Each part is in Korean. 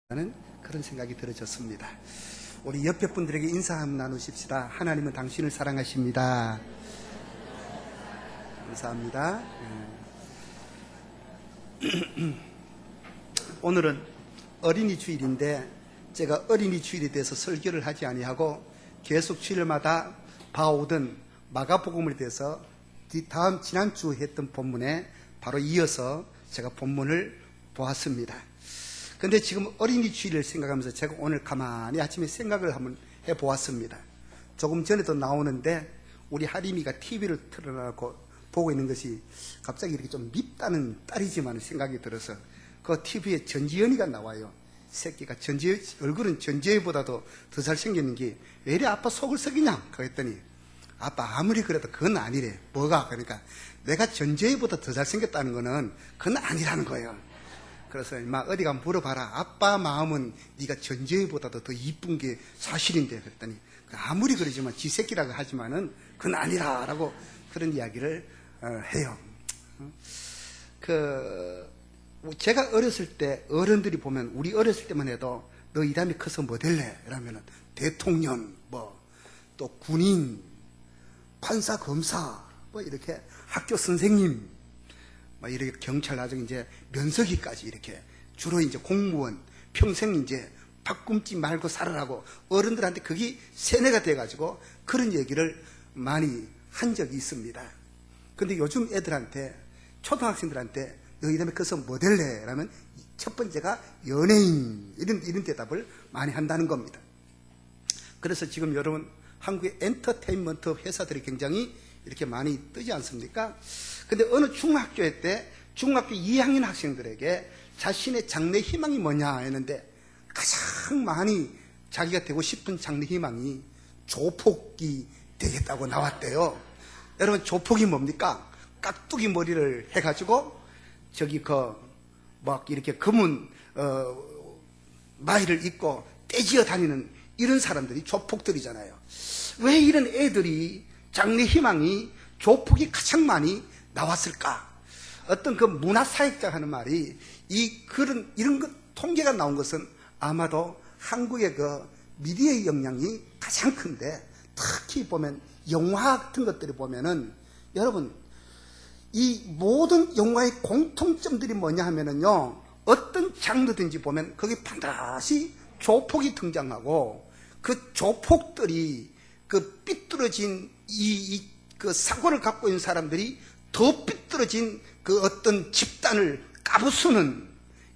라는 그런 생각이 들어졌습니다. 우리 옆에 분들에게 인사 한번 나누십시다. 하나님은 당신을 사랑하십니다. 감사합니다. 오늘은 어린이 주일인데 제가 어린이 주일에 대해서 설교를 하지 아니하고 계속 주일마다 봐오던 마가복음에 대해서 지난주 했던 본문에 바로 이어서 제가 본문을 보았습니다. 근데 지금 어린이 주일을 생각하면서 제가 오늘 가만히 아침에 생각을 한번 해보았습니다. 조금 전에도 나오는데 우리 하림이가 TV를 틀어놓고 보고 있는 것이 갑자기 이렇게 좀 밉다는 딸이지만 생각이 들어서 그 TV에 전지현이가 나와요. 새끼가 얼굴은 전지현보다도 더 잘생겼는 게 왜 이래 아빠 속을 썩이냐? 그랬더니 아빠 아무리 그래도 그건 아니래. 뭐가? 그러니까 내가 전지현보다 더 잘생겼다는 거는 그건 아니라는 거예요. 그래서 막 어디 가면 물어봐라. 아빠 마음은 네가 전지현보다도 더 이쁜 게 사실인데 그랬더니 아무리 그러지만 지 새끼라고 하지만은 그건 아니라라고 그런 이야기를 해요. 제가 어렸을 때 어른들이 보면 우리 어렸을 때만 해도 너 이 다음에 커서 뭐 될래? 이러면은 대통령, 또 군인, 판사, 검사, 이렇게 학교 선생님, 이렇게 경찰 나중에 이제 면서기까지 이렇게 주로 이제 공무원 평생 이제 바꿈지 말고 살아라고 어른들한테 그게 세뇌가 돼가지고 그런 얘기를 많이 한 적이 있습니다. 근데 요즘 애들한테 초등학생들한테 너 이 다음에 커서 뭐 될래? 라면 첫 번째가 연예인 이런 대답을 많이 한다는 겁니다. 그래서 지금 여러분 한국의 엔터테인먼트 회사들이 굉장히 이렇게 많이 뜨지 않습니까? 근데 어느 중학교 때 중학교 2학년 학생들에게 자신의 장래 희망이 뭐냐 했는데 가장 많이 자기가 되고 싶은 장래 희망이 조폭이 되겠다고 나왔대요. 여러분 조폭이 뭡니까? 깍두기 머리를 해가지고 저기 막 이렇게 검은 마이를 입고 떼지어 다니는 이런 사람들이 조폭들이잖아요. 왜 이런 애들이 장래 희망이 조폭이 가장 많이 나왔을까? 어떤 그 문화사역자 하는 말이 이런 것 통계가 나온 것은 아마도 한국의 그 미디어의 영향이 가장 큰데 특히 보면 영화 같은 것들을 보면은 여러분 이 모든 영화의 공통점들이 뭐냐 하면은요 어떤 장르든지 보면 거기 반드시 조폭이 등장하고 그 조폭들이 그 삐뚤어진 그 사고를 갖고 있는 사람들이 더 삐뚤어진 그 어떤 집단을 까부수는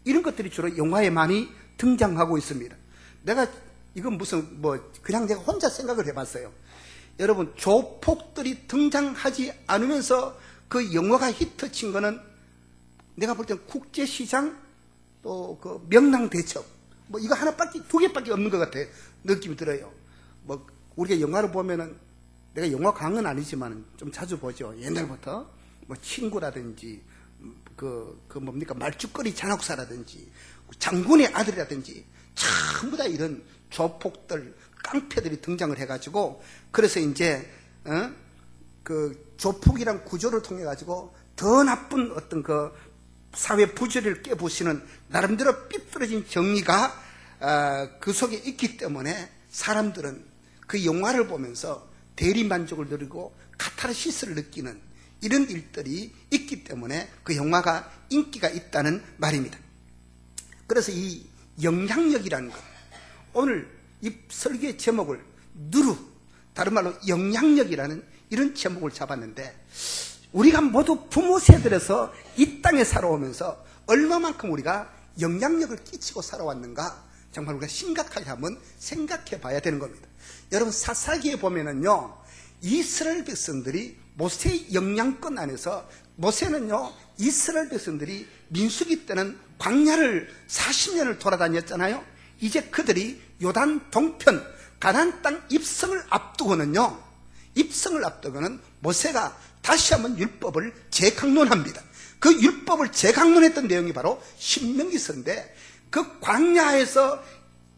이런 것들이 주로 영화에 많이 등장하고 있습니다. 내가 이건 무슨 그냥 내가 혼자 생각을 해봤어요. 여러분 조폭들이 등장하지 않으면서 그 영화가 히트친 거는 내가 볼 때는 국제시장 또 그 명랑대첩 이거 하나밖에 두 개밖에 없는 것 같아 느낌이 들어요. 우리가 영화를 보면은 내가 영화 강은 아니지만 좀 자주 보죠. 옛날부터 친구라든지 뭡니까 말죽거리 잔혹사라든지 장군의 아들이라든지 전부 다 이런 조폭들 깡패들이 등장을 해가지고 그래서 이제 그 조폭이란 구조를 통해 가지고 더 나쁜 어떤 그 사회 부조리를 깨부시는 나름대로 삐뚤어진 정의가 그 속에 있기 때문에 사람들은 그 영화를 보면서 대리만족을 누리고 카타르시스를 느끼는 이런 일들이 있기 때문에 그 영화가 인기가 있다는 말입니다. 그래서 이 영향력이라는 것, 오늘 이 설교의 제목을 누르, 다른 말로 영향력이라는 이런 제목을 잡았는데 우리가 모두 부모 세대에서 이 땅에 살아오면서 얼마만큼 우리가 영향력을 끼치고 살아왔는가 정말 우리가 심각하게 한번 생각해 봐야 되는 겁니다. 여러분 사사기에 보면은요 이스라엘 백성들이 모세의 영향권 안에서 모세는요 이스라엘 백성들이 민수기 때는 광야를 40년을 돌아다녔잖아요. 이제 그들이 요단 동편 가나안 땅 입성을 앞두고는 모세가 다시 한번 율법을 재강론합니다. 그 율법을 재강론했던 내용이 바로 신명기서인데 그 광야에서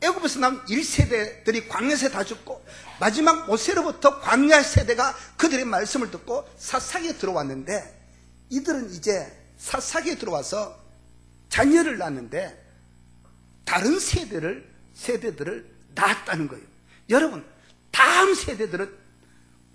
애굽에서 나온 1세대들이 광야에서 다 죽고 마지막 모세로부터 광야 세대가 그들의 말씀을 듣고 사사기에 들어왔는데 이들은 이제 사사기에 들어와서 자녀를 낳는데 다른 세대들을 낳았다는 거예요. 여러분, 다음 세대들은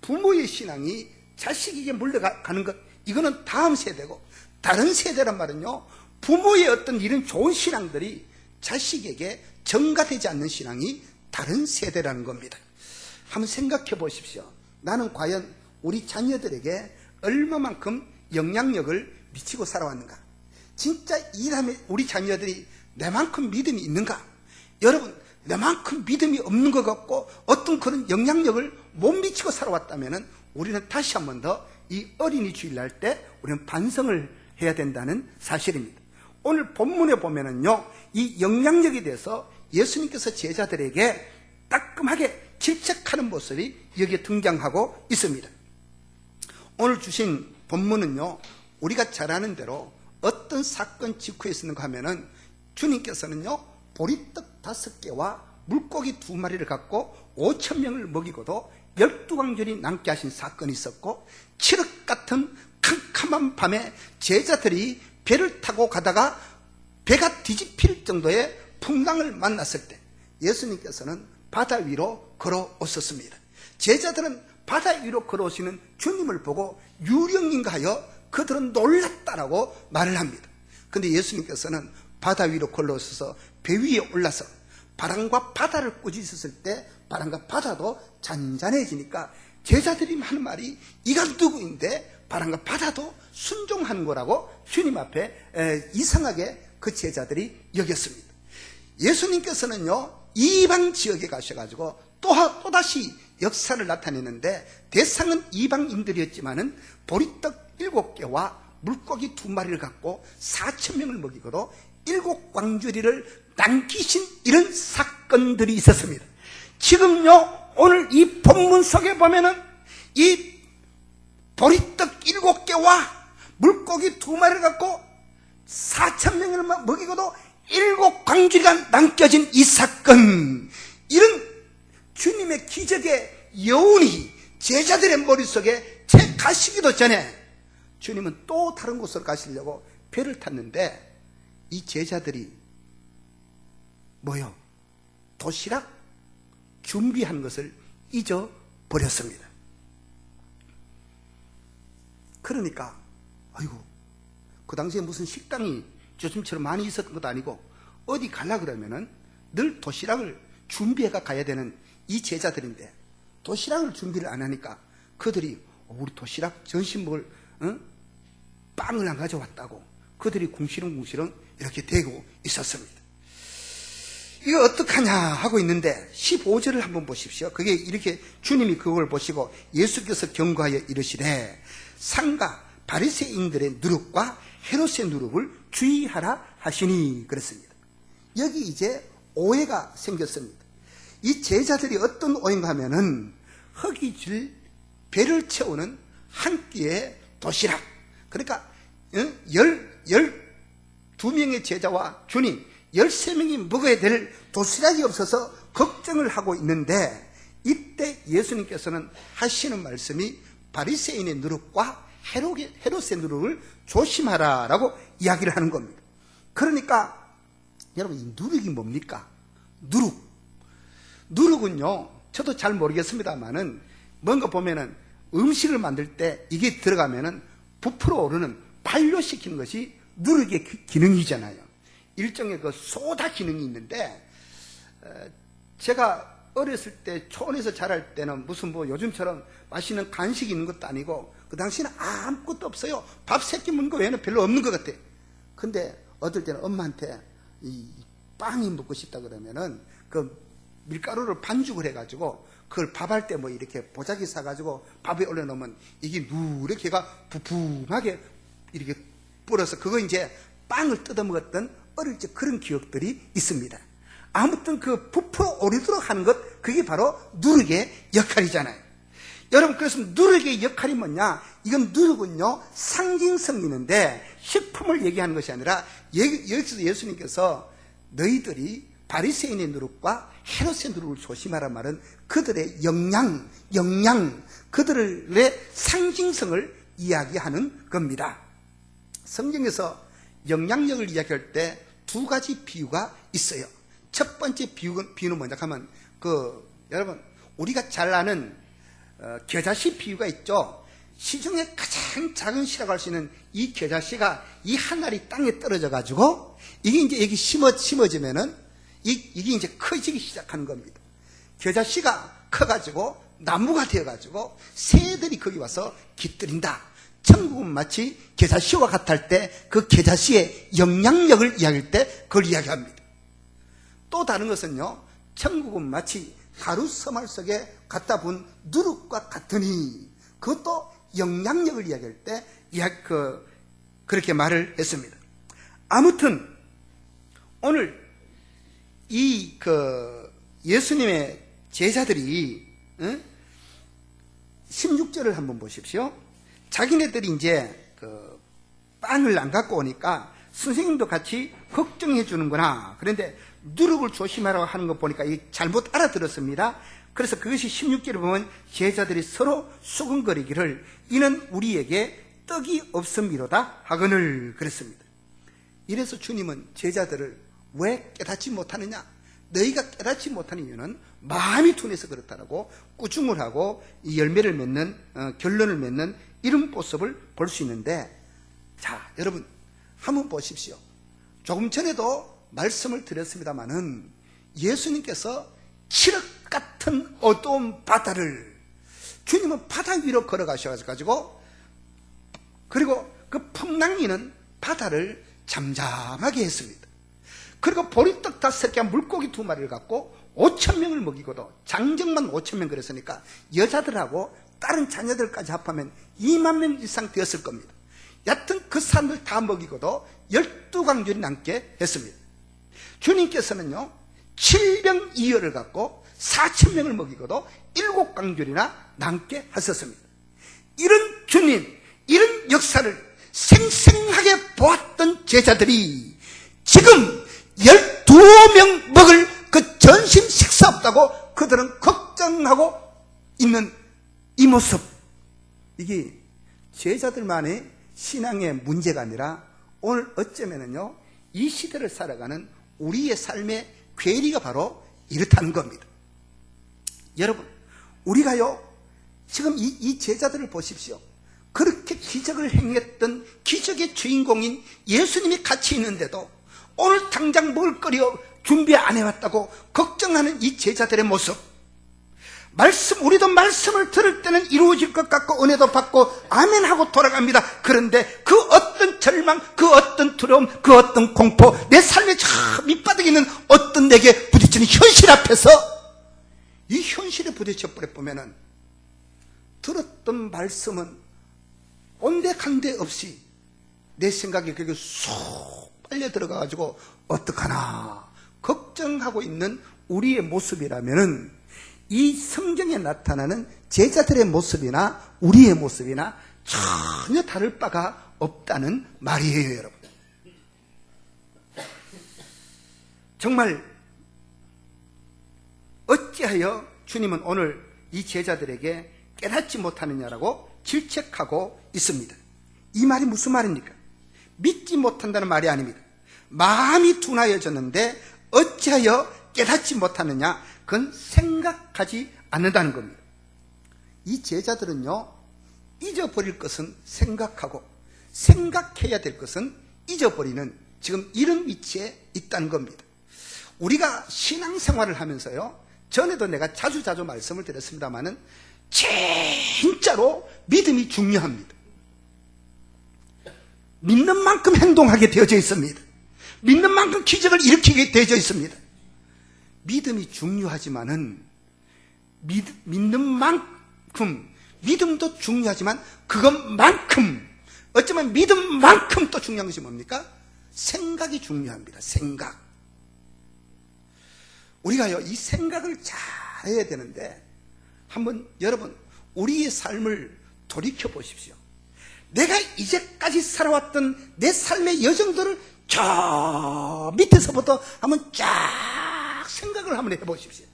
부모의 신앙이 자식에게 물려가는 것, 이거는 다음 세대고, 다른 세대란 말은요, 부모의 어떤 이런 좋은 신앙들이 자식에게 전가되지 않는 신앙이 다른 세대라는 겁니다. 한번 생각해 보십시오. 나는 과연 우리 자녀들에게 얼마만큼 영향력을 미치고 살아왔는가? 진짜 이라면 우리 자녀들이 내만큼 믿음이 있는가? 여러분, 내만큼 믿음이 없는 것 같고 어떤 그런 영향력을 못 미치고 살아왔다면 우리는 다시 한 번 더 이 어린이 주일날 때 우리는 반성을 해야 된다는 사실입니다. 오늘 본문에 보면은요, 이 영향력에 대해서 예수님께서 제자들에게 따끔하게 질책하는 모습이 여기에 등장하고 있습니다. 오늘 주신 본문은요, 우리가 잘 아는 대로 어떤 사건 직후에 있었는가 하면은 주님께서는요, 보리떡 5개와 물고기 2마리를 갖고 5,000명을 먹이고도 12광절이 남게 하신 사건이 있었고, 칠흑 같은 캄캄한 밤에 제자들이 배를 타고 가다가 배가 뒤집힐 정도의 풍랑을 만났을 때 예수님께서는 바다 위로 걸어오셨습니다. 제자들은 바다 위로 걸어오시는 주님을 보고 유령인가 하여 그들은 놀랐다라고 말을 합니다. 그런데 예수님께서는 바다 위로 걸어오셔서 배 위에 올라서 바람과 바다를 꾸짖었을 때 바람과 바다도 잔잔해지니까 제자들이 하는 말이 이가 누구인데 바람과 바다도 순종하는 거라고 주님 앞에 이상하게 그 제자들이 여겼습니다. 예수님께서는요, 이방 지역에 가셔가지고 또다시 역사를 나타내는데 대상은 이방인들이었지만은 보리떡 7개와 물고기 2마리를 갖고 4,000명을 먹이고도 7광주리를 남기신 이런 사건들이 있었습니다. 지금요, 오늘 이 본문 속에 보면은 이 보리떡 7개와 물고기 2마리를 갖고 4,000명을 먹이고도 7광주리가 남겨진 이 사건, 이런 주님의 기적의 여운이 제자들의 머릿속에 채 가시기도 전에 주님은 또 다른 곳으로 가시려고 배를 탔는데 이 제자들이 뭐요? 도시락 준비한 것을 잊어버렸습니다. 그러니까 아이고, 그 당시에 무슨 식당이 요즘처럼 많이 있었던 것도 아니고 어디 가려 그러면은 늘 도시락을 준비해가 가야 되는 이 제자들인데 도시락을 준비를 안 하니까 그들이 우리 도시락 점심 먹을 빵을 안 가져왔다고 그들이 궁시렁궁시렁 이렇게 대고 있었습니다. 이거 어떡하냐 하고 있는데 15절을 한번 보십시오. 그게 이렇게 주님이 그걸 보시고 예수께서 경고하여 이르시되 상가 바리새인들의 누룩과 헤롯의 누룩을 주의하라 하시니 그랬습니다. 여기 이제 오해가 생겼습니다. 이 제자들이 어떤 오해인가 하면은 허기질 배를 채우는 한 끼의 도시락, 그러니까 12명의 제자와 주님 13명이 먹어야 될 도시락이 없어서 걱정을 하고 있는데 이때 예수님께서는 하시는 말씀이 바리새인의 누룩과 헤롯의 누룩을 조심하라라고 이야기를 하는 겁니다. 그러니까 여러분, 이 누룩이 뭡니까? 누룩은요, 저도 잘 모르겠습니다만은 뭔가 보면은 음식을 만들 때 이게 들어가면은 부풀어 오르는, 반려시키는 것이 누룩의 기능이잖아요. 일종의 그 소다 기능이 있는데, 제가 어렸을 때 초원에서 자랄 때는 무슨 뭐 요즘처럼 맛있는 간식이 있는 것도 아니고 그 당시에는 아무것도 없어요. 밥 3끼 먹는 거 외에는 별로 없는 것 같아. 근데 어떨 때는 엄마한테 이 빵이 먹고 싶다 그러면은 그 밀가루를 반죽을 해가지고 그걸 밥할 때 뭐 이렇게 보자기 사가지고 밥에 올려놓으면 이게 누렇게 가 부품하게 이렇게 불어서 그거 이제 빵을 뜯어먹었던 어릴 적 그런 기억들이 있습니다. 아무튼 그 부풀어 오르도록 하는 것, 그게 바로 누룩의 역할이잖아요. 여러분, 그래서 누룩의 역할이 뭐냐? 이건 누룩은요, 상징성이 있는데 식품을 얘기하는 것이 아니라 여기서 예수님께서 너희들이 바리새인의 누룩과 헤롯의 누룩을 조심하란 말은 그들의 영양, 그들의 상징성을 이야기하는 겁니다. 성경에서 영향력을 이야기할 때 2가지 비유가 있어요. 첫 번째 비유는 뭐냐 하면 여러분 우리가 잘 아는 겨자씨 비유가 있죠. 시중에 가장 작은 씨라고 할 수 있는 이 겨자씨가 이 한 알이 땅에 떨어져 가지고 이게 이제 여기 심어지면은 이게 이제 커지기 시작하는 겁니다. 겨자씨가 커가지고 나무가 되어가지고 새들이 거기 와서 깃들인다. 천국은 마치 겨자씨와 같을 때 그 겨자씨의 영향력을 이야기할 때 그걸 이야기합니다. 또 다른 것은요, 천국은 마치 가루 서말 속에 갖다 분 누룩과 같으니, 그것도 영향력을 이야기할 때 그렇게 말을 했습니다. 아무튼 오늘 이 예수님의 제자들이 16절을 한번 보십시오. 자기네들이 이제 빵을 안 갖고 오니까 선생님도 같이 걱정해 주는구나. 그런데 누룩을 조심하라고 하는 거 보니까 이게 잘못 알아들었습니다. 그래서 그것이 16절에 보면 제자들이 서로 수근거리기를 이는 우리에게 떡이 없음이로다 하거늘 그랬습니다. 이래서 주님은 제자들을 왜 깨닫지 못하느냐? 너희가 깨닫지 못하는 이유는 마음이 둔해서 그렇다라고 꾸중을 하고 이 열매를 맺는 결론을 맺는 이런 모습을 볼 수 있는데, 자 여러분 한번 보십시오. 조금 전에도 말씀을 드렸습니다마는 예수님께서 칠흑 같은 어두운 바다를 주님은 바다 위로 걸어가셔가지고 그리고 그 풍랑이는 바다를 잠잠하게 했습니다. 그리고 보리떡 5개 물고기 2마리를 갖고 5,000명을 먹이고도 장정만 5,000명 그랬으니까 여자들하고 다른 자녀들까지 합하면 2만 명 이상 되었을 겁니다. 여튼 그 사람들 다 먹이고도 12광줄이 남게 했습니다. 주님께서는요 7병 2열을 갖고 4,000명을 먹이고도 7광줄이나 남게 하셨습니다. 이런 주님, 이런 역사를 생생하게 보았던 제자들이 지금 12명 먹을 그 전심 식사 없다고 그들은 걱정하고 있는 이 모습, 이게 제자들만의 신앙의 문제가 아니라 오늘 어쩌면은요 이 시대를 살아가는 우리의 삶의 괴리가 바로 이렇다는 겁니다. 여러분, 우리가요 지금 이 제자들을 보십시오. 그렇게 기적을 행했던 기적의 주인공인 예수님이 같이 있는데도 오늘 당장 먹을 거리 준비 안 해왔다고 걱정하는 이 제자들의 모습, 우리도 말씀을 들을 때는 이루어질 것 같고 은혜도 받고 아멘 하고 돌아갑니다. 그런데 그 어떤 절망, 그 어떤 두려움, 그 어떤 공포, 내 삶의 저 밑바닥에 있는 어떤 내게 부딪히는 현실 앞에서 이 현실에 부딪혀 버려보면은 들었던 말씀은 온데간데 없이 내 생각에 그게 쏙 빨려 들어가가지고 어떡하나 걱정하고 있는 우리의 모습이라면은 이 성경에 나타나는 제자들의 모습이나 우리의 모습이나 전혀 다를 바가 없다는 말이에요, 여러분. 정말 어찌하여 주님은 오늘 이 제자들에게 깨닫지 못하느냐라고 질책하고 있습니다. 이 말이 무슨 말입니까? 믿지 못한다는 말이 아닙니다. 마음이 둔하여졌는데 어찌하여 깨닫지 못하느냐? 그건 생각하지 않는다는 겁니다. 이 제자들은요 잊어버릴 것은 생각하고 생각해야 될 것은 잊어버리는 지금 이런 위치에 있다는 겁니다. 우리가 신앙생활을 하면서요, 전에도 내가 자주 말씀을 드렸습니다마는 진짜로 믿음이 중요합니다. 믿는 만큼 행동하게 되어져 있습니다. 믿는 만큼 기적을 일으키게 되어져 있습니다. 믿음이 중요하지만은 믿는 만큼 믿음도 중요하지만 그것만큼 어쩌면 믿음만큼 또 중요한 것이 뭡니까? 생각이 중요합니다. 생각. 우리가요 이 생각을 잘 해야 되는데 한번 여러분 우리의 삶을 돌이켜 보십시오. 내가 이제까지 살아왔던 내 삶의 여정들을 저 밑에서부터 한번 쫙 생각을 한번 해보십시오.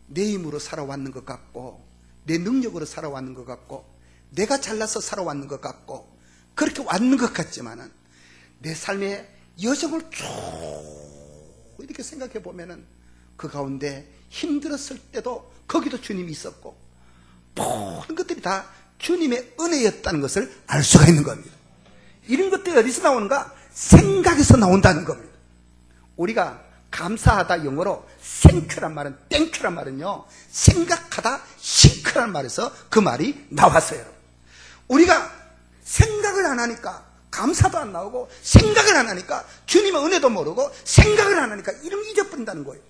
내 힘으로 살아왔는 것 같고 내 능력으로 살아왔는 것 같고 내가 잘나서 살아왔는 것 같고 그렇게 왔는 것 같지만은 내 삶의 여정을 쭉 이렇게 생각해 보면은 그 가운데 힘들었을 때도 거기도 주님이 있었고 모든 것들이 다 주님의 은혜였다는 것을 알 수가 있는 겁니다. 이런 것들이 어디서 나오는가? 생각에서 나온다는 겁니다. 우리가 감사하다 영어로 thank란 말은, 땡큐란 말은요, 생각하다 싱크란 말에서 그 말이 나왔어요. 우리가 생각을 안 하니까 감사도 안 나오고, 생각을 안 하니까 주님의 은혜도 모르고, 생각을 안 하니까 이름 잊어버린다는 거예요.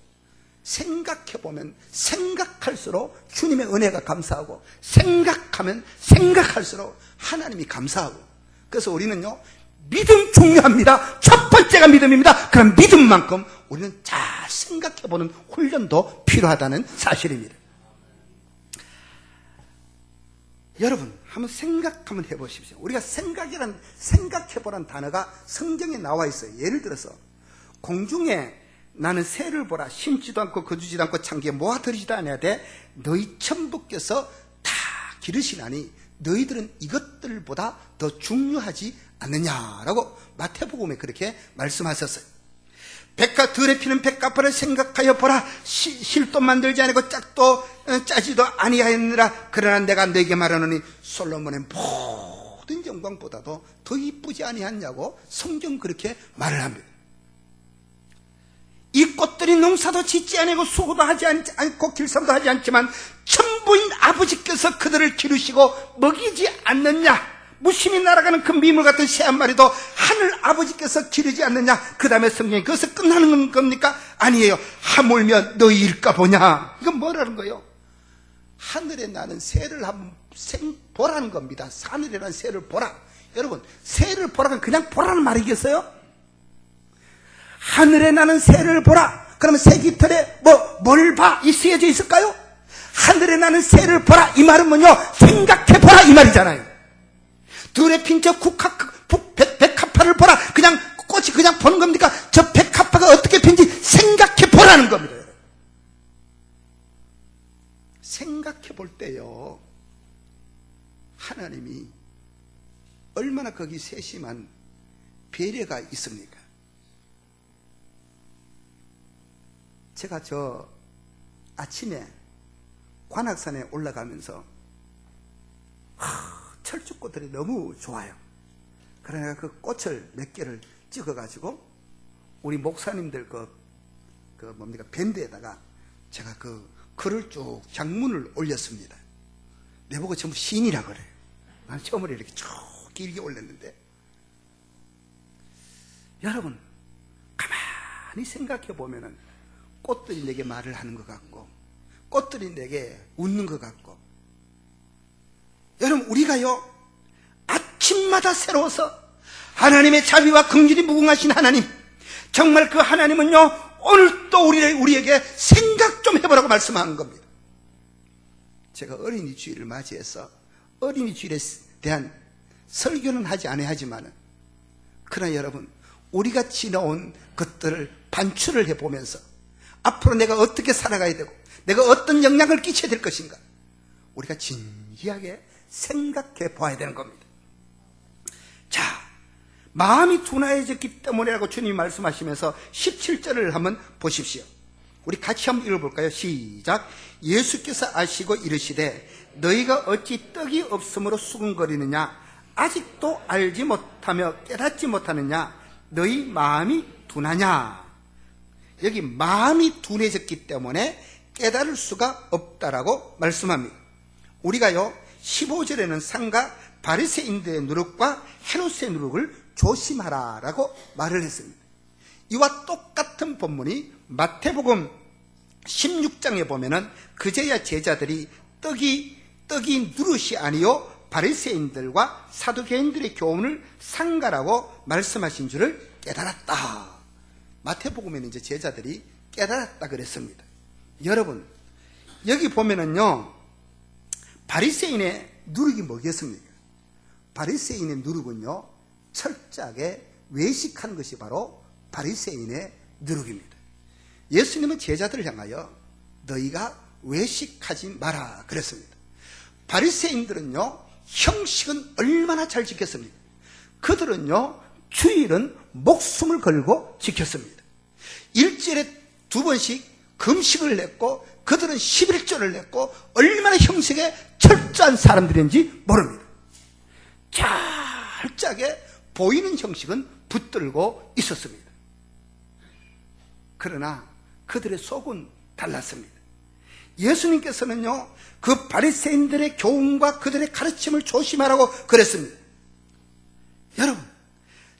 생각해보면 생각할수록 주님의 은혜가 감사하고, 생각하면 생각할수록 하나님이 감사하고. 그래서 우리는요, 믿음 중요합니다. 첫 번째가 믿음입니다. 그럼 믿음만큼 우리는 잘 생각해보는 훈련도 필요하다는 사실입니다. 여러분, 한번 생각 한번 해보십시오. 우리가 생각해보라는 단어가 성경에 나와 있어요. 예를 들어서 공중에 나는 새를 보라. 심지도 않고 거두지도 않고 창기에 모아들이지도 않아야 돼. 너희 천부께서 다 기르시나니 너희들은 이것들보다 더 중요하지 않느냐라고 마태복음에 그렇게 말씀하셨어요. 들에 피는 백합화를 생각하여 보라. 실도 만들지 아니고 짝도 짜지도 아니하였느라. 그러나 내가 너에게 말하노니 솔로몬의 모든 영광보다도 더 이쁘지 아니하냐고 성경 그렇게 말을 합니다. 이 꽃들이 농사도 짓지 아니고 수고도 하지 않고 길쌈도 하지 않지만 천부인 아버지께서 그들을 기르시고 먹이지 않느냐. 무심히 날아가는 그 미물 같은 새 한 마리도 하늘 아버지께서 기르지 않느냐. 그 다음에 성경이 그것을 끝나는 겁니까? 아니에요. 하물며 너희일까 보냐. 이건 뭐라는 거예요? 하늘에 나는 새를 한번 보라는 겁니다. 하늘에 나는 새를 보라. 여러분, 새를 보라는 그냥 보라는 말이겠어요? 하늘에 나는 새를 보라. 그러면 새 깃털에 뭘 봐? 이 쓰여져 있을까요? 하늘에 나는 새를 보라. 이 말은 뭐냐? 생각해 보라 이 말이잖아요. 들에 핀 저 백합화를 보라. 그냥 꽃이 그냥 보는 겁니까? 저 백합화가 어떻게 핀지 생각해 보라는 겁니다. 생각해 볼 때요, 하나님이 얼마나 거기 세심한 배려가 있습니까? 제가 저 아침에 관악산에 올라가면서 철쭉꽃들이 너무 좋아요. 그러니까 그 꽃을 몇 개를 찍어가지고 우리 목사님들 밴드에다가 제가 그 글을 쭉 장문을 올렸습니다. 내보고 전부 시인이라 그래요. 나는 처음으로 이렇게 쭉 길게 올렸는데, 여러분 가만히 생각해 보면은 꽃들이 내게 말을 하는 것 같고, 꽃들이 내게 웃는 것 같고, 여러분 우리가요 아침마다 새로워서 하나님의 자비와 긍휼이 무궁하신 하나님, 정말 그 하나님은요 오늘 또 우리에게 생각 좀 해보라고 말씀하는 겁니다. 제가 어린이 주일을 맞이해서 어린이 주일에 대한 설교는 하지 않아야지만은, 그러나 여러분 우리가 지나온 것들을 반추를 해보면서 앞으로 내가 어떻게 살아가야 되고 내가 어떤 영향을 끼쳐야 될 것인가, 우리가 진지하게 생각해 봐야 되는 겁니다. 자, 마음이 둔화해졌기 때문이라고 주님이 말씀하시면서 17절을 한번 보십시오. 우리 같이 한번 읽어볼까요? 시작. 예수께서 아시고 이르시되 너희가 어찌 떡이 없으므로 수군거리느냐. 아직도 알지 못하며 깨닫지 못하느냐. 너희 마음이 둔하냐. 여기 마음이 둔해졌기 때문에 깨달을 수가 없다라고 말씀합니다. 우리가요 15절에는 상가 바리새인들의 누룩과 헤롯의 누룩을 조심하라라고 말을 했습니다. 이와 똑같은 본문이 마태복음 16장에 보면은 그제야 제자들이 떡이 누룩이 아니요 바리새인들과 사두개인들의 교훈을 상가라고 말씀하신 줄을 깨달았다. 마태복음에는 이제 제자들이 깨달았다 그랬습니다. 여러분 여기 보면은요 바리새인의 누룩이 뭐겠습니까? 바리새인의 누룩은요 철저하게 외식하는 것이 바로 바리새인의 누룩입니다. 예수님은 제자들을 향하여 너희가 외식하지 마라 그랬습니다. 바리새인들은요 형식은 얼마나 잘 지켰습니까? 그들은요 주일은 목숨을 걸고 지켰습니다. 일주일에 2번씩 금식을 냈고 그들은 11조를 냈고 얼마나 형식에 철저한 사람들인지 모릅니다. 철저하게 보이는 형식은 붙들고 있었습니다. 그러나 그들의 속은 달랐습니다. 예수님께서는요, 그 바리새인들의 교훈과 그들의 가르침을 조심하라고 그랬습니다. 여러분,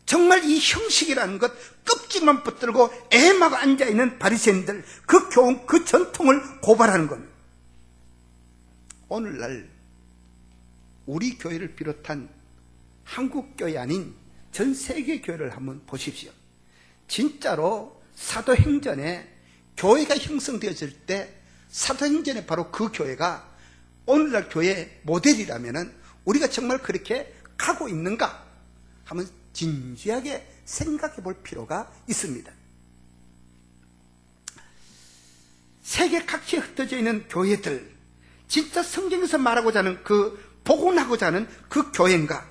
정말 이 형식이라는 것, 껍질만 붙들고 애마가 앉아있는 바리새인들, 그 교훈, 그 전통을 고발하는 겁니다. 오늘날 우리 교회를 비롯한 한국 교회 아닌 전 세계 교회를 한번 보십시오. 진짜로 사도행전에 교회가 형성되어질 때 사도행전에 바로 그 교회가 오늘날 교회의 모델이라면 우리가 정말 그렇게 가고 있는가 하면 진지하게 생각해 볼 필요가 있습니다. 세계 각지에 흩어져 있는 교회들, 진짜 성경에서 말하고자 하는 그 복원하고자 하는 그 교회인가?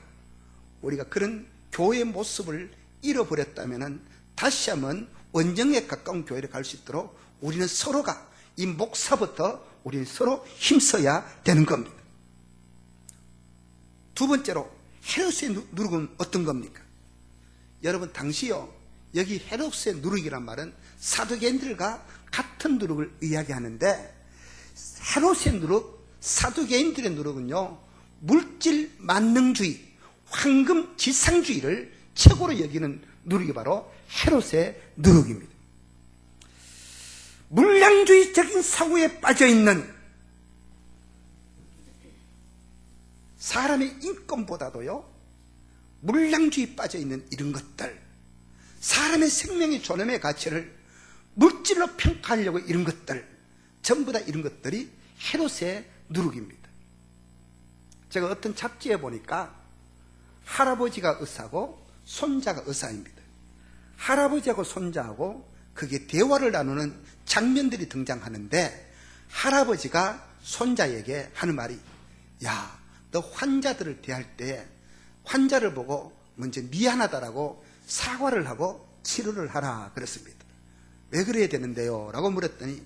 우리가 그런 교회의 모습을 잃어버렸다면 다시 한번 원정에 가까운 교회를 갈 수 있도록 우리는 서로가, 이 목사부터 우리는 서로 힘써야 되는 겁니다. 두 번째로 헤롯의 누룩은 어떤 겁니까? 여러분, 당시요, 여기 헤롯의 누룩이란 말은 사두개인들과 같은 누룩을 이야기하는데, 헤롯의 누룩, 사두개인들의 누룩은요, 물질 만능주의, 황금 지상주의를 최고로 여기는 누룩이 바로 헤롯의 누룩입니다. 물량주의적인 사고에 빠져있는, 사람의 인권보다도요, 물량주의에 빠져있는 이런 것들, 사람의 생명의 존엄의 가치를 물질로 평가하려고 이런 것들, 전부 다 이런 것들이 헤롯의 누룩입니다. 제가 어떤 잡지에 보니까 할아버지가 의사고 손자가 의사입니다. 할아버지하고 손자하고 그게 대화를 나누는 장면들이 등장하는데, 할아버지가 손자에게 하는 말이, 야, 너 환자들을 대할 때 환자를 보고 먼저 미안하다라고 사과를 하고 치료를 하라 그랬습니다. 왜 그래야 되는데요? 라고 물었더니,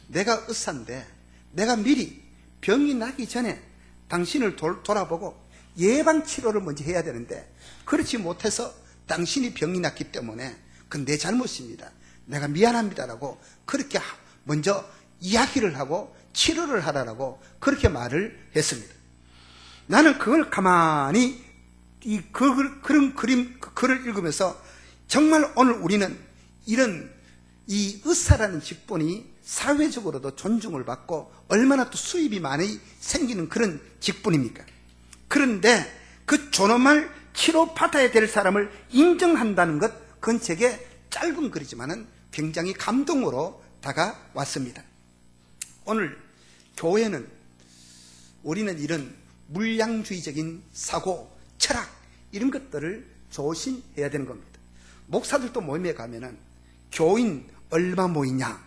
내가 의사인데 내가 미리 병이 나기 전에 당신을 돌아보고 예방치료를 먼저 해야 되는데 그렇지 못해서 당신이 병이 났기 때문에 그건 내 잘못입니다. 내가 미안합니다라고 그렇게 먼저 이야기를 하고 치료를 하라라고 그렇게 말을 했습니다. 나는 그걸 가만히 그런 글을 읽으면서 정말 오늘 우리는 이런 이 의사라는 직분이 사회적으로도 존중을 받고 얼마나 또 수입이 많이 생기는 그런 직분입니까? 그런데 그 존엄할 치료받아야 될 사람을 인정한다는 것, 그건 제게 짧은 글이지만은 굉장히 감동으로 다가왔습니다. 오늘 교회는, 우리는 이런 물량주의적인 사고, 철학, 이런 것들을 조심해야 되는 겁니다. 목사들도 모임에 가면은 교인 얼마 모이냐,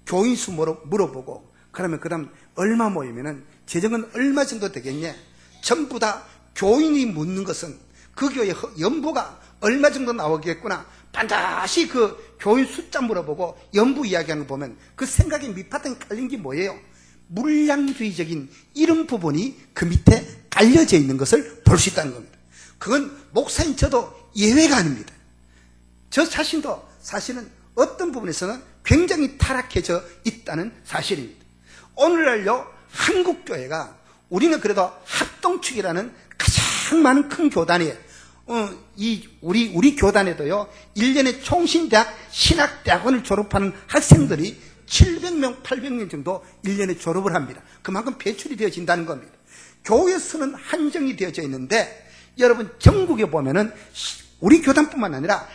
교인 수 물어보고, 그러면 그 다음 얼마 모이면은 재정은 얼마 정도 되겠냐, 전부 다 교인이 묻는 것은 그 교회 연보가 얼마 정도 나오겠구나, 반드시 그 교인 숫자 물어보고 연부 이야기하는 거 보면 그 생각에 밑바탕에 깔린 게 뭐예요? 물량주의적인 이런 부분이 그 밑에 깔려져 있는 것을 볼 수 있다는 겁니다. 그건 목사인 저도 예외가 아닙니다. 저 자신도 사실은 어떤 부분에서는 굉장히 타락해져 있다는 사실입니다. 오늘날요, 한국교회가, 우리는 그래도 합동축이라는 가장 많은 큰 교단이에요. 우리 교단에도요, 1년에 총신대학 신학대학원을 졸업하는 학생들이 700명, 800명 정도 1년에 졸업을 합니다. 그만큼 배출이 되어진다는 겁니다. 교회 수는 한정이 되어져 있는데, 여러분, 전국에 보면은 우리 교단뿐만 아니라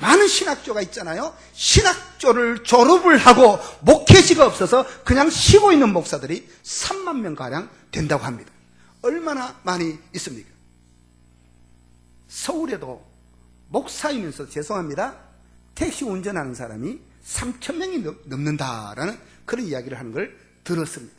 많은 신학교가 있잖아요. 신학교를 졸업을 하고 목회지가 없어서 그냥 쉬고 있는 목사들이 3만 명가량 된다고 합니다. 얼마나 많이 있습니까? 서울에도 목사이면서, 죄송합니다, 택시 운전하는 사람이 3,000명이 넘는다라는 그런 이야기를 하는 걸 들었습니다.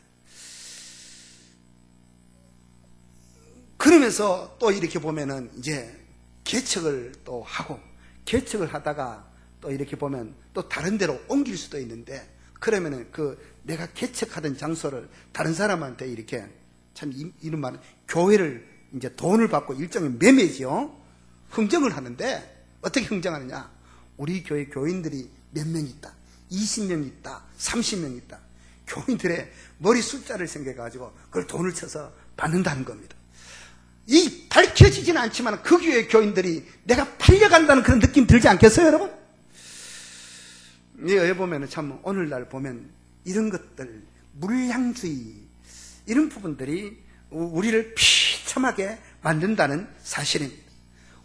그러면서 또 이렇게 보면은 이제 개척을 또 하고, 개척을 하다가 또 이렇게 보면 또 다른 데로 옮길 수도 있는데, 그러면은 내가 개척하던 장소를 다른 사람한테 이렇게, 참 이런 말은 교회를 이제 돈을 받고 일종의 매매지요. 흥정을 하는데 어떻게 흥정하느냐? 우리 교회 교인들이 몇 명 있다, 20명 있다, 30명 있다. 교인들의 머리 숫자를 생각해가지고 그걸 돈을 쳐서 받는다는 겁니다. 이 밝혀지지는 않지만 그 교회 교인들이 내가 팔려간다는 그런 느낌 들지 않겠어요, 여러분? 여기 보면은 참 오늘날 보면 이런 것들, 물량주의, 이런 부분들이 우리를 비참하게 만든다는 사실입니다.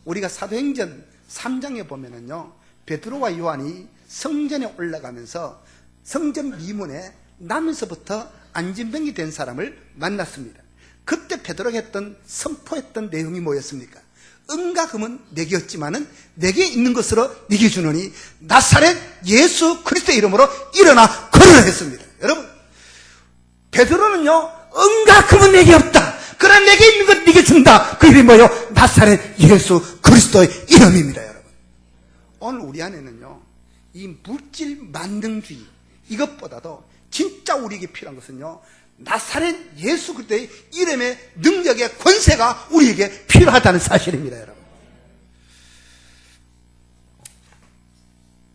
우리가 사도행전 3장에 보면은요, 베드로와 요한이 성전에 올라가면서 성전 미문에 나면서부터 안진병이 된 사람을 만났습니다. 그때 베드로가 선포했던 내용이 뭐였습니까? 은과 금은 내게 없지만은 내게 있는 것으로 네게 주노니 나사렛 예수 그리스도의 이름으로 일어나 걸으라 했습니다. 여러분, 베드로는요, 은과 금은 내게 없다, 그러나 내게 있는 것 네게 준다. 그 이름이 뭐예요? 나사렛 예수 그리스도의 이름입니다. 여러분, 오늘 우리 안에는요, 이 물질 만능주의, 이것보다도 진짜 우리에게 필요한 것은요, 나사렛 예수 그리스도의 이름의 능력의 권세가 우리에게 필요하다는 사실입니다. 여러분,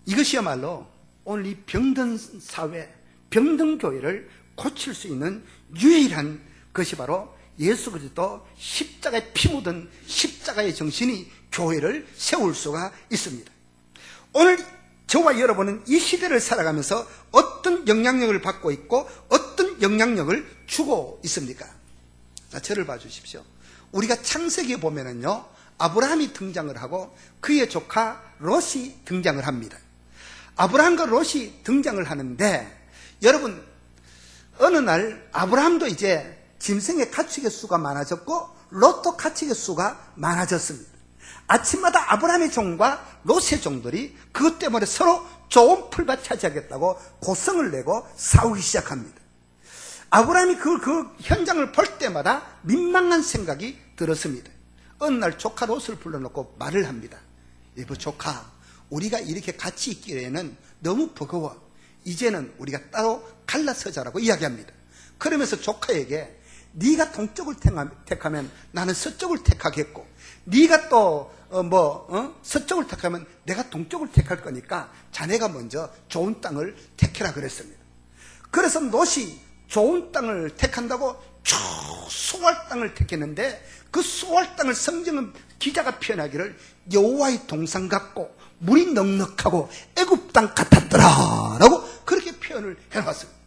이것이야말로 오늘 이 병든 사회, 병든 교회를 고칠 수 있는 유일한 것이 바로 예수 그리스도 십자가에 피 묻은 십자가의 정신이 교회를 세울 수가 있습니다. 오늘 저와 여러분은 이 시대를 살아가면서 어떤 영향력을 받고 있고 어떤 영향력을 주고 있습니까? 자, 저를 봐주십시오. 우리가 창세기에 보면은요, 아브라함이 등장을 하고 그의 조카 롯이 등장을 합니다. 아브라함과 롯이 등장을 하는데, 여러분, 어느 날 아브라함도 이제 짐승의 가축의 수가 많아졌고 롯도 가축의 수가 많아졌습니다. 아침마다 아브라함의 종과 롯의 종들이 그것 때문에 서로 좋은 풀밭 차지하겠다고 고성을 내고 싸우기 시작합니다. 아브라함이 그 현장을 볼 때마다 민망한 생각이 들었습니다. 어느 날 조카 롯을 불러놓고 말을 합니다. 여보 조카, 우리가 이렇게 같이 있기에는 너무 버거워. 이제는 우리가 따로 갈라서자라고 이야기합니다. 그러면서 조카에게 네가 동쪽을 택하면 나는 서쪽을 택하겠고, 네가 또 서쪽을 택하면 내가 동쪽을 택할 거니까 자네가 먼저 좋은 땅을 택해라 그랬습니다. 그래서 롯이 좋은 땅을 택한다고 쭉 소알 땅을 택했는데, 그 소알 땅을 성경 기자가 표현하기를 여호와의 동산 같고 물이 넉넉하고 애굽 땅 같았더라 라고 그렇게 표현을 해놨습니다.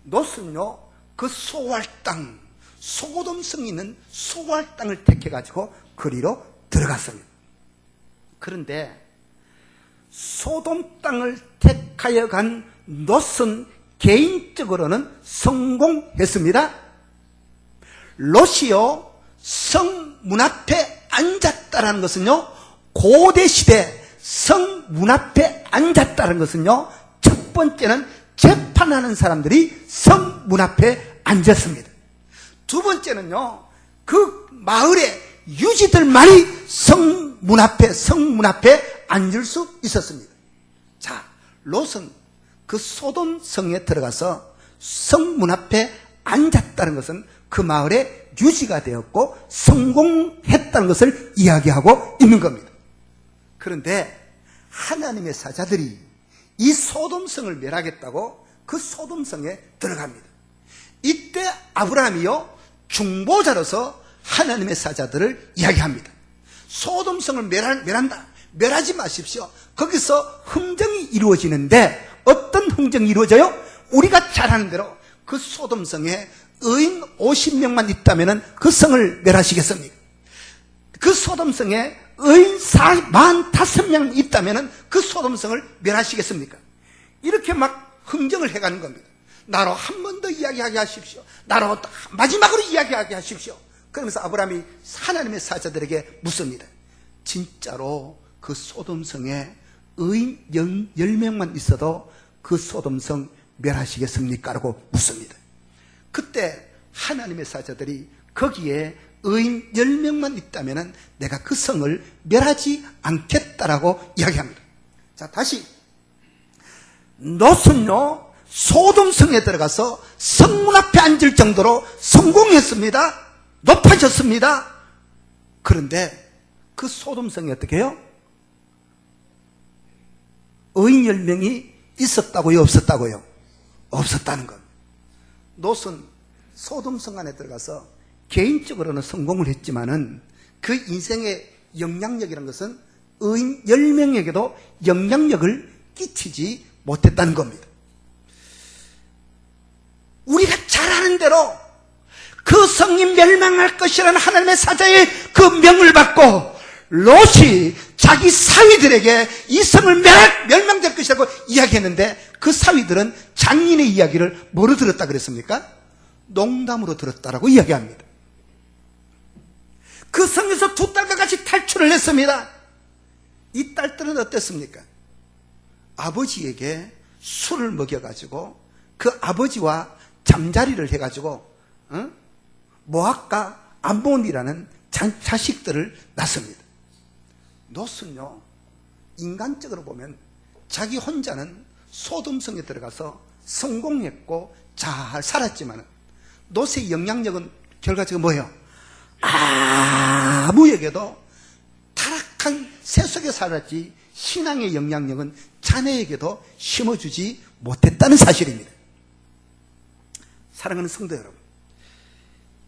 롯은요, 그 소알 땅, 소돔성 있는 소알 땅을 택해가지고 그리로 들어갔습니다. 그런데 소돔 땅을 택하여 간 롯은 개인적으로는 성공했습니다. 롯이요, 성 문 앞에 앉았다라는 것은요, 고대 시대 성 문 앞에 앉았다는 것은요, 첫 번째는 재판하는 사람들이 성 문 앞에 앉았습니다. 두 번째는요, 그 마을의 유지들만이 성 문 앞에 앉을 수 있었습니다. 자, 롯은 그 소돔 성에 들어가서 성 문 앞에 앉았다는 것은 그 마을의 유지가 되었고 성공했다는 것을 이야기하고 있는 겁니다. 그런데 하나님의 사자들이 이 소돔성을 멸하겠다고 그 소돔성에 들어갑니다. 이때 아브라함이요, 중보자로서 하나님의 사자들을 이야기합니다. 소돔성을 멸한다, 멸하지 마십시오. 거기서 흥정이 이루어지는데 어떤 흥정이 이루어져요? 우리가 잘 아는 대로 그 소돔성에 의인 50명만 있다면 그 성을 멸하시겠습니까? 그 소돔성에 의인 45명 있다면 그 소돔성을 멸하시겠습니까? 이렇게 막 흥정을 해가는 겁니다. 나로 한 번 더 이야기하게 하십시오. 나로 마지막으로 이야기하게 하십시오. 그러면서 아브라함이 하나님의 사자들에게 묻습니다. 진짜로 그 소돔성에 의인 10명만 있어도 그 소돔성 멸하시겠습니까? 라고 묻습니다. 그때 하나님의 사자들이 거기에 의인 10명만 있다면 내가 그 성을 멸하지 않겠다라고 이야기합니다. 자, 다시. 롯은요, 소돔성에 들어가서 성문 앞에 앉을 정도로 성공했습니다. 높아졌습니다. 그런데 그 소돔성이 어떻게 해요? 의인 10명이 있었다고요, 없었다고요? 없었다는 것. 롯은 소돔성 안에 들어가서 개인적으로는 성공을 했지만은 그 인생의 영향력이라는 것은 의인 10명에게도 영향력을 끼치지 못했다는 겁니다. 우리가 잘 아는 대로 그 성이 멸망할 것이라는 하나님의 사자의 그 명을 받고 롯이 자기 사위들에게 이 성을 멸망될 것이라고 이야기했는데 그 사위들은 장인의 이야기를 뭐로 들었다 그랬습니까? 농담으로 들었다라고 이야기합니다. 그 성에서 두 딸과 같이 탈출을 했습니다. 이 딸들은 어땠습니까? 아버지에게 술을 먹여가지고 그 아버지와 잠자리를 해가지고 모압과 암몬이라는 자식들을 낳습니다. 롯은요, 인간적으로 보면 자기 혼자는 소돔성에 들어가서 성공했고 잘 살았지만 롯의 영향력은 결과적으로 뭐예요? 아무에게도 타락한 세속에 살았지 신앙의 영향력은 자녀에게도 심어주지 못했다는 사실입니다. 사랑하는 성도 여러분,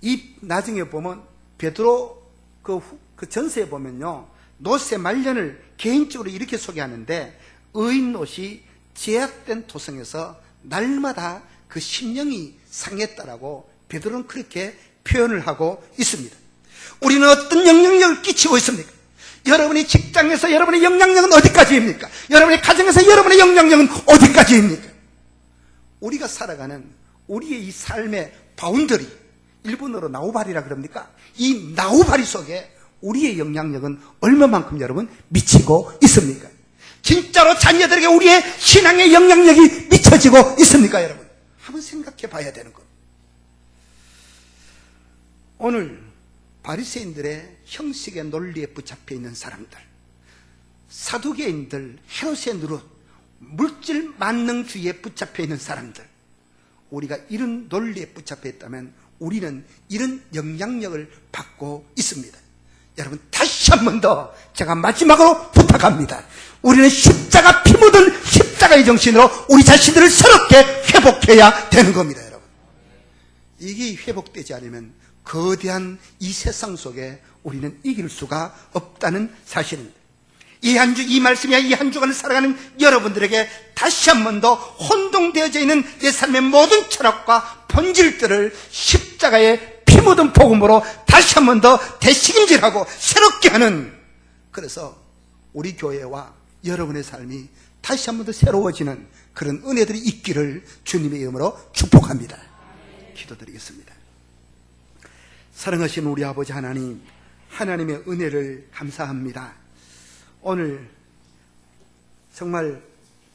이 나중에 보면 베드로 그 전서에 보면요, 롯의 말년을 개인적으로 이렇게 소개하는데 의인 롯이 제약된 토성에서 날마다 그 심령이 상했다라고 베드로는 그렇게 표현을 하고 있습니다. 우리는 어떤 영향력을 끼치고 있습니까? 여러분이 직장에서 여러분의 영향력은 어디까지입니까? 여러분의 가정에서 여러분의 영향력은 어디까지입니까? 우리가 살아가는 우리의 이 삶의 바운더리, 일본어로 나우바리라 그럽니까? 이 나우바리 속에 우리의 영향력은 얼마만큼 여러분 미치고 있습니까? 진짜로 자녀들에게 우리의 신앙의 영향력이 미쳐지고 있습니까, 여러분? 한번 생각해 봐야 되는 것. 오늘 바리새인들의 형식의 논리에 붙잡혀 있는 사람들, 사두개인들, 헤롯의 누릇, 물질 만능주의에 붙잡혀 있는 사람들, 우리가 이런 논리에 붙잡혀 있다면 우리는 이런 영향력을 받고 있습니다. 여러분, 다시 한 번 더 제가 마지막으로 부탁합니다. 우리는 십자가 피 묻은 십자가의 정신으로 우리 자신들을 새롭게 회복해야 되는 겁니다, 여러분. 이게 회복되지 않으면 거대한 이 세상 속에 우리는 이길 수가 없다는 사실입니다. 이 한 주, 이 말씀이야 이 한 주간을 살아가는 여러분들에게 다시 한 번 더 혼동되어져 있는 내 삶의 모든 철학과 본질들을 십자가의 피 묻은 복음으로 다시 한 번 더 되새김질하고 새롭게 하는, 그래서 우리 교회와 여러분의 삶이 다시 한 번 더 새로워지는 그런 은혜들이 있기를 주님의 이름으로 축복합니다. 기도드리겠습니다. 사랑하신 우리 아버지 하나님, 하나님의 은혜를 감사합니다. 오늘 정말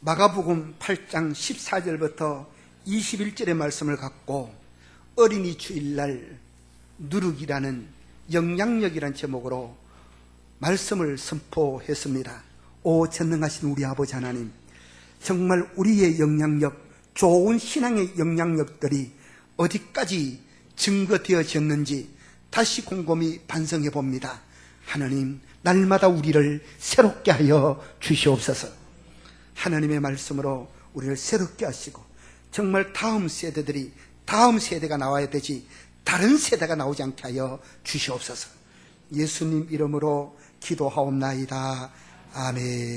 마가복음 8장 14절부터 21절의 말씀을 갖고 어린이 주일날 누룩이라는 영향력이라는 제목으로 말씀을 선포했습니다. 오 전능하신 우리 아버지 하나님, 정말 우리의 영향력, 좋은 신앙의 영향력들이 어디까지 증거되어졌는지 다시 곰곰이 반성해 봅니다. 하나님, 날마다 우리를 새롭게 하여 주시옵소서. 하나님의 말씀으로 우리를 새롭게 하시고 정말 다음 세대들이 다음 세대가 나와야 되지 다른 세대가 나오지 않게 하여 주시옵소서. 예수님 이름으로 기도하옵나이다. 아멘.